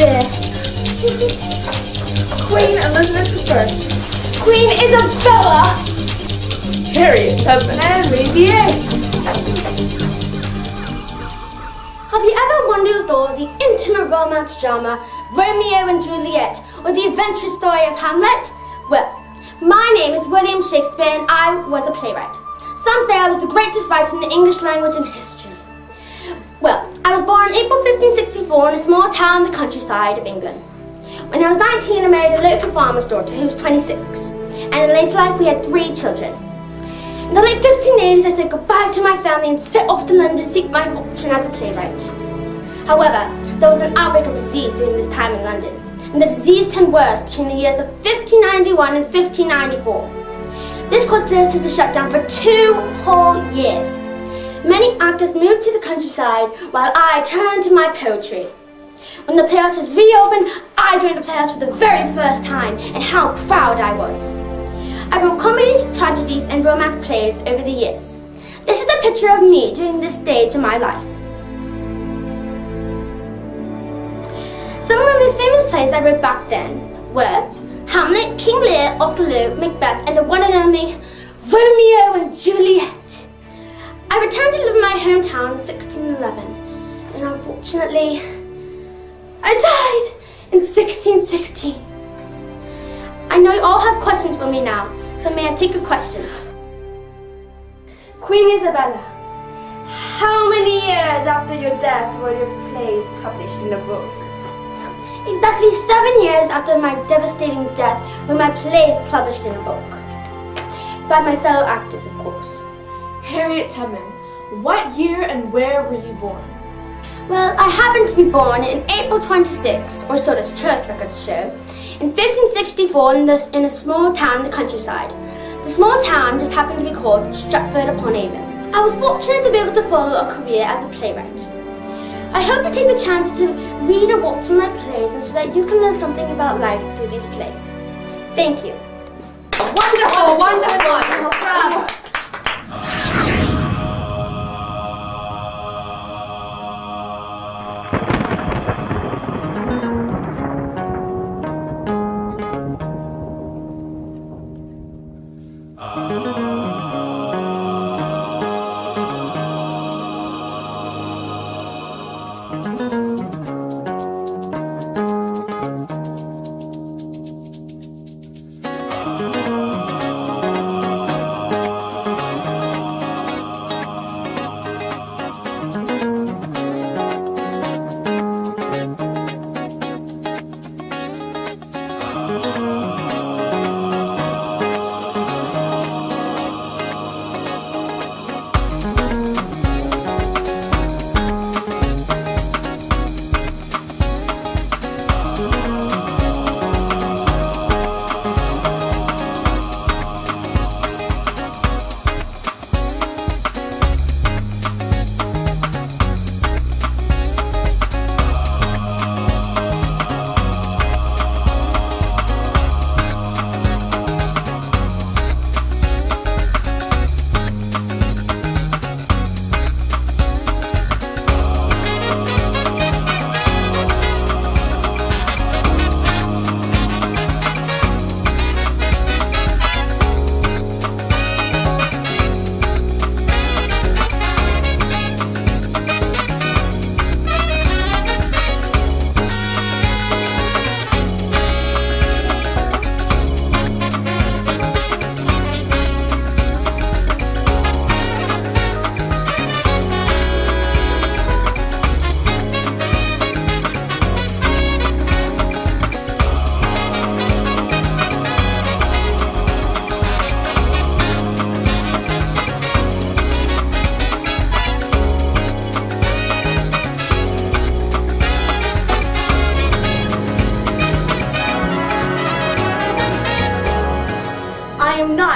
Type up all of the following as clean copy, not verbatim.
here. Queen Elizabeth I. Queen Isabella. Harriet Tubman. Henry VIII. Have you ever wondered though the intimate romance drama Romeo and Juliet or the adventurous story of Hamlet? Well, my name is William Shakespeare and I was a playwright. Some say I was the greatest writer in the English language and history. Well, I was born April 1564 in a small town in the countryside of England. When I was 19, I married a local farmer's daughter who was 26. And in later life, we had 3 children. In the late 1580s, I said goodbye to my family and set off to London to seek my fortune as a playwright. However, there was an outbreak of disease during this time in London, and the disease turned worse between the years of 1591 and 1594. This caused theatres to shut down for 2 whole years. Many actors moved to the countryside while I turned to my poetry. When the Playhouse was reopened, I joined the Playhouse for the very first time, and how proud I was. I wrote comedies, tragedies, and romance plays over the years. This is a picture of me during this stage of my life. Some of the most famous plays I wrote back then were Hamlet, King Lear, Othello, Macbeth, and the one and only Romeo and Juliet. I returned to live in my hometown in 1611, and unfortunately, I died in 1616. I know you all have questions for me now, so may I take your questions? Queen Isabella, how many years after your death were your plays published in the book? Exactly 7 years after my devastating death were my plays published in a book. By my fellow actors, of course. Harriet Tubman, what year and where were you born? Well, I happened to be born in April 26, or so does church records show, in 1564 in a small town in the countryside. The small town just happened to be called Stratford-upon-Avon. I was fortunate to be able to follow a career as a playwright. I hope you take the chance to read or watch some of my plays and so that you can learn something about life through these plays. Thank you. Wonderful, wonderful. Bravo.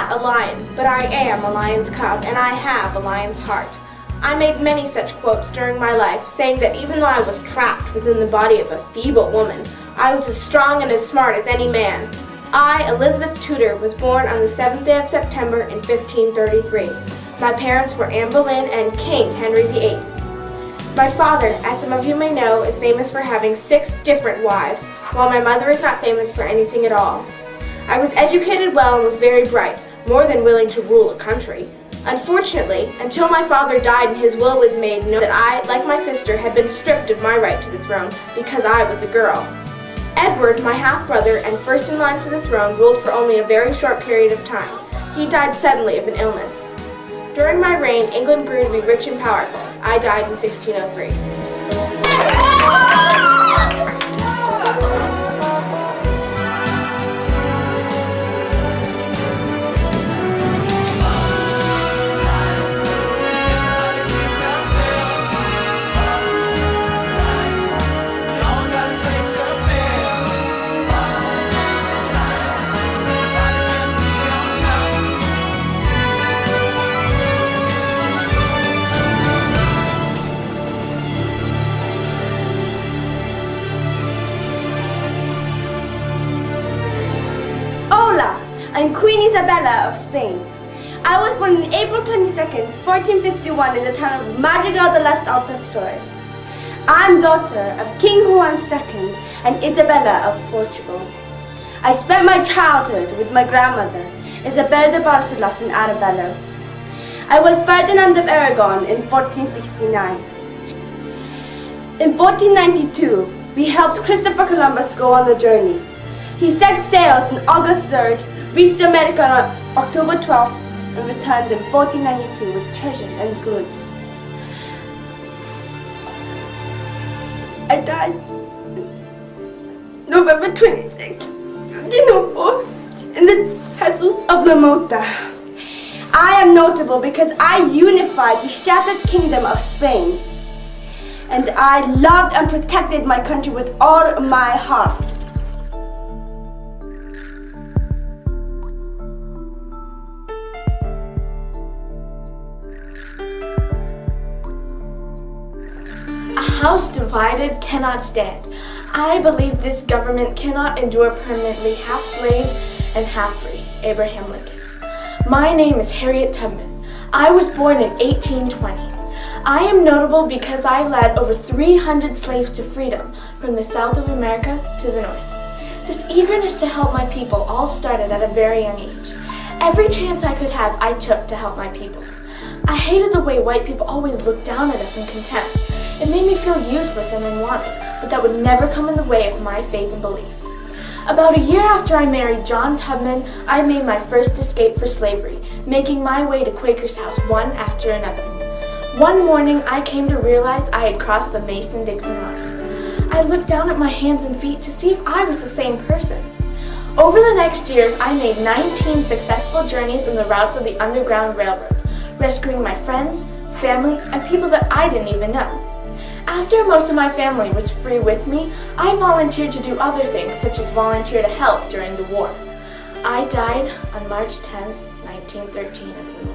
A lion, but I am a lion's cub, and I have a lion's heart. I made many such quotes during my life, saying that even though I was trapped within the body of a feeble woman, I was as strong and as smart as any man. I, Elizabeth Tudor, was born on the 7th day of September in 1533. My parents were Anne Boleyn and King Henry VIII. My father, as some of you may know, is famous for having 6 different wives, while my mother is not famous for anything at all. I was educated well and was very bright, more than willing to rule a country. Unfortunately, until my father died and his will was made known that I, like my sister, had been stripped of my right to the throne because I was a girl. Edward, my half-brother and first in line for the throne, ruled for only a very short period of time. He died suddenly of an illness. During my reign, England grew to be rich and powerful. I died in 1603. I'm Queen Isabella of Spain. I was born on April 22nd, 1451 in the town of Madrigal de las Altas Torres. I'm daughter of King Juan II and Isabella of Portugal. I spent my childhood with my grandmother, Isabel de Barcelos in Arevalo. I was Ferdinand of Aragon in 1469. In 1492, we helped Christopher Columbus go on the journey. He set sails on August 3rd, reached America on October 12th, and returned in 1492 with treasures and goods. I died November 26th, 1504, in the Castle of La Mota. I am notable because I unified the shattered kingdom of Spain, and I loved and protected my country with all my heart. A house divided cannot stand. I believe this government cannot endure permanently half slave and half free. Abraham Lincoln. My name is Harriet Tubman. I was born in 1820. I am notable because I led over 300 slaves to freedom from the south of America to the north. This eagerness to help my people all started at a very young age. Every chance I could have, I took to help my people. I hated the way white people always looked down at us in contempt. It made me feel useless and unwanted, but that would never come in the way of my faith and belief. About a year after I married John Tubman, I made my first escape for slavery, making my way to Quaker's house one after another. One morning, I came to realize I had crossed the Mason-Dixon line. I looked down at my hands and feet to see if I was the same person. Over the next years, I made 19 successful journeys on the routes of the Underground Railroad, rescuing my friends, family, and people that I didn't even know. After most of my family was free with me, I volunteered to do other things, such as volunteer to help during the war. I died on March 10th, 1913 of pneumonia.